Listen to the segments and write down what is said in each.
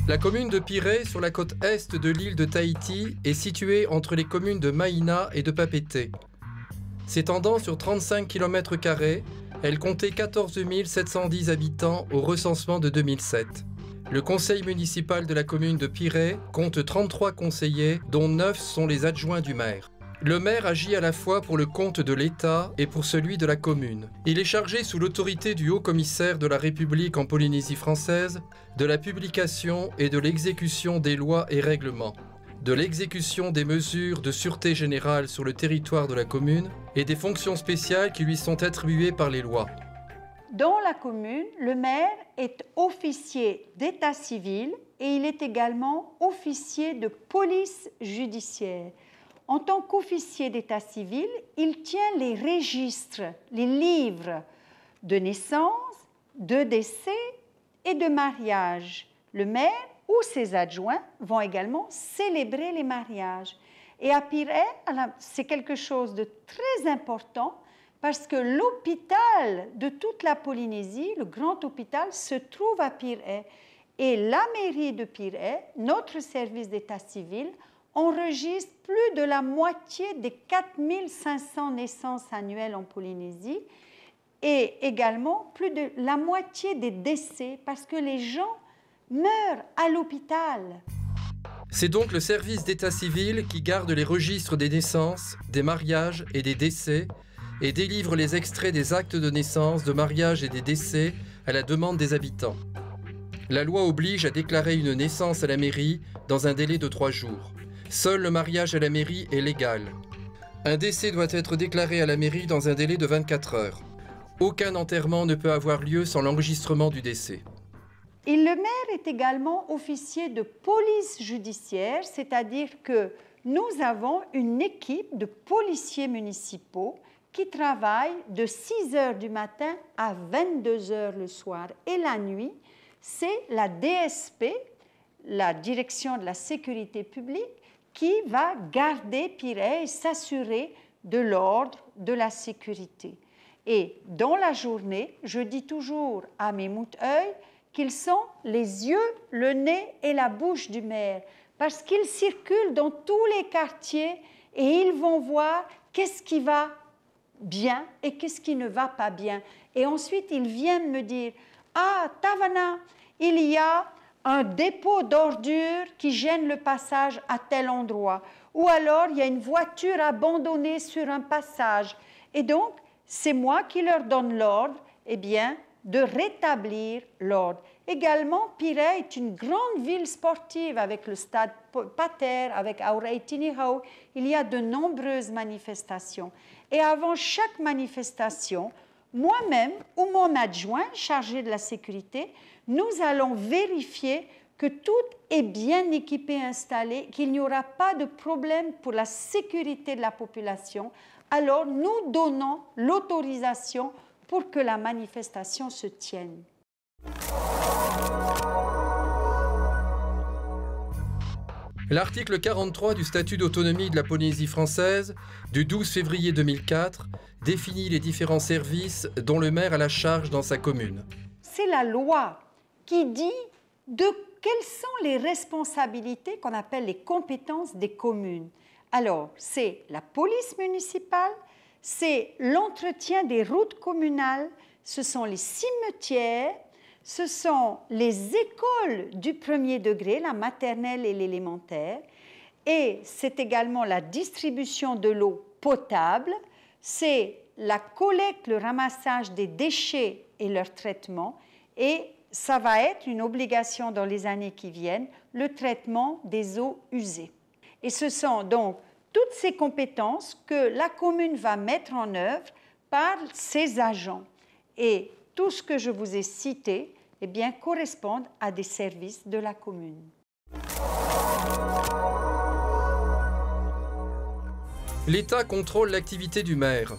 La commune de Piré, sur la côte est de l'île de Tahiti, est située entre les communes de Maïna et de Papeete. S'étendant sur 35 km², elle comptait 14 710 habitants au recensement de 2007. Le conseil municipal de la commune de Piré compte 33 conseillers, dont 9 sont les adjoints du maire. Le maire agit à la fois pour le compte de l'État et pour celui de la commune. Il est chargé sous l'autorité du haut-commissaire de la République en Polynésie française de la publication et de l'exécution des lois et règlements, de l'exécution des mesures de sûreté générale sur le territoire de la commune et des fonctions spéciales qui lui sont attribuées par les lois. Dans la commune, le maire est officier d'état civil et il est également officier de police judiciaire. En tant qu'officier d'état civil, il tient les registres, les livres de naissance, de décès et de mariage. Le maire ou ses adjoints vont également célébrer les mariages. Et à Piré, c'est quelque chose de très important parce que l'hôpital de toute la Polynésie, le grand hôpital, se trouve à Piré. Et la mairie de Piré, notre service d'état civil, enregistre plus de la moitié des 4500 naissances annuelles en Polynésie et également plus de la moitié des décès parce que les gens meurent à l'hôpital. C'est donc le service d'état civil qui garde les registres des naissances, des mariages et des décès et délivre les extraits des actes de naissance, de mariage et des décès à la demande des habitants. La loi oblige à déclarer une naissance à la mairie dans un délai de 3 jours. Seul le mariage à la mairie est légal. Un décès doit être déclaré à la mairie dans un délai de 24 heures. Aucun enterrement ne peut avoir lieu sans l'enregistrement du décès. Et le maire est également officier de police judiciaire, c'est-à-dire que nous avons une équipe de policiers municipaux qui travaillent de 6 heures du matin à 22 heures le soir. Et la nuit, c'est la DSP, la Direction de la Sécurité publique, qui va garder Piré et s'assurer de l'ordre, de la sécurité. Et dans la journée, je dis toujours à mes mouteuils qu'ils sont les yeux, le nez et la bouche du maire, parce qu'ils circulent dans tous les quartiers et ils vont voir qu'est-ce qui va bien et qu'est-ce qui ne va pas bien. Et ensuite, ils viennent me dire « Ah, Tavana, il y a un dépôt d'ordures qui gêne le passage à tel endroit. » Ou alors, il y a une voiture abandonnée sur un passage. Et donc, c'est moi qui leur donne l'ordre, eh bien, de rétablir l'ordre. Également, Piré est une grande ville sportive avec le stade Pater, avec Auraitini-Hau. Il y a de nombreuses manifestations. Et avant chaque manifestation, moi-même ou mon adjoint chargé de la sécurité, nous allons vérifier que tout est bien équipé et installé, qu'il n'y aura pas de problème pour la sécurité de la population. Alors, nous donnons l'autorisation pour que la manifestation se tienne. L'article 43 du statut d'autonomie de la Polynésie française du 12 février 2004 définit les différents services dont le maire a la charge dans sa commune. C'est la loi qui dit quelles sont les responsabilités qu'on appelle les compétences des communes. Alors, c'est la police municipale, c'est l'entretien des routes communales, ce sont les cimetières, ce sont les écoles du premier degré, la maternelle et l'élémentaire, et c'est également la distribution de l'eau potable, c'est la collecte, le ramassage des déchets et leur traitement, et ça va être une obligation dans les années qui viennent, le traitement des eaux usées. Et ce sont donc toutes ces compétences que la commune va mettre en œuvre par ses agents. Et tout ce que je vous ai cité, eh bien, correspondent à des services de la commune. L'État contrôle l'activité du maire.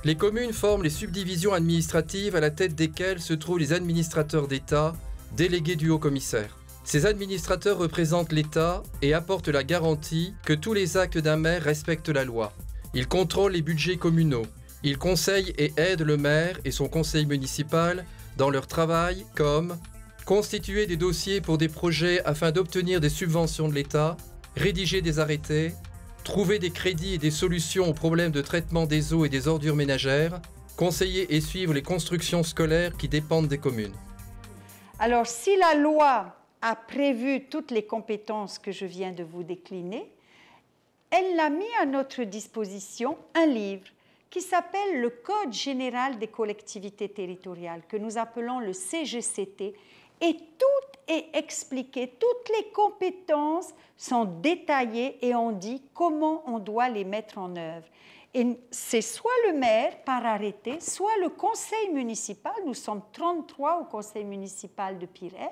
Les communes forment les subdivisions administratives à la tête desquelles se trouvent les administrateurs d'État, délégués du haut-commissaire. Ces administrateurs représentent l'État et apportent la garantie que tous les actes d'un maire respectent la loi. Ils contrôlent les budgets communaux. Ils conseillent et aident le maire et son conseil municipal dans leur travail comme constituer des dossiers pour des projets afin d'obtenir des subventions de l'État, rédiger des arrêtés, trouver des crédits et des solutions aux problèmes de traitement des eaux et des ordures ménagères, conseiller et suivre les constructions scolaires qui dépendent des communes. Alors, si la loi a prévu toutes les compétences que je viens de vous décliner, elle a mis à notre disposition un livre qui s'appelle le Code général des collectivités territoriales, que nous appelons le CGCT, et tout est expliqué, toutes les compétences sont détaillées et on dit comment on doit les mettre en œuvre. Et c'est soit le maire par arrêté, soit le conseil municipal, nous sommes 33 au conseil municipal de Pirée,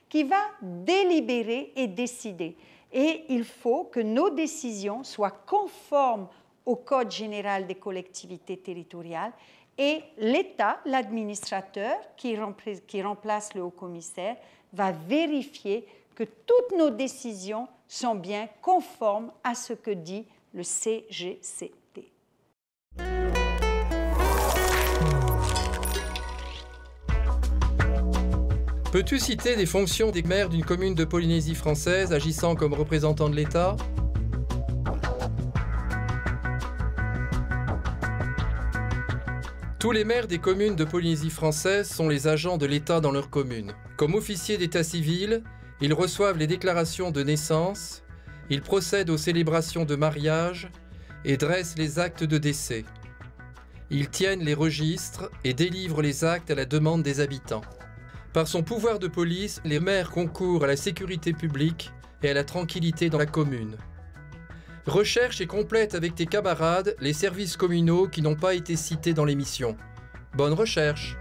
qui va délibérer et décider. Et il faut que nos décisions soient conformes au Code général des collectivités territoriales et l'État, l'administrateur qui remplace le haut-commissaire, va vérifier que toutes nos décisions sont bien conformes à ce que dit le CGCT. Peux-tu citer des fonctions des maires d'une commune de Polynésie française agissant comme représentants de l'État ? Tous les maires des communes de Polynésie française sont les agents de l'État dans leur commune. Comme officiers d'état civil, ils reçoivent les déclarations de naissance, ils procèdent aux célébrations de mariage et dressent les actes de décès. Ils tiennent les registres et délivrent les actes à la demande des habitants. Par son pouvoir de police, les maires concourent à la sécurité publique et à la tranquillité dans la commune. Recherche et complète avec tes camarades les services communaux qui n'ont pas été cités dans l'émission. Bonne recherche!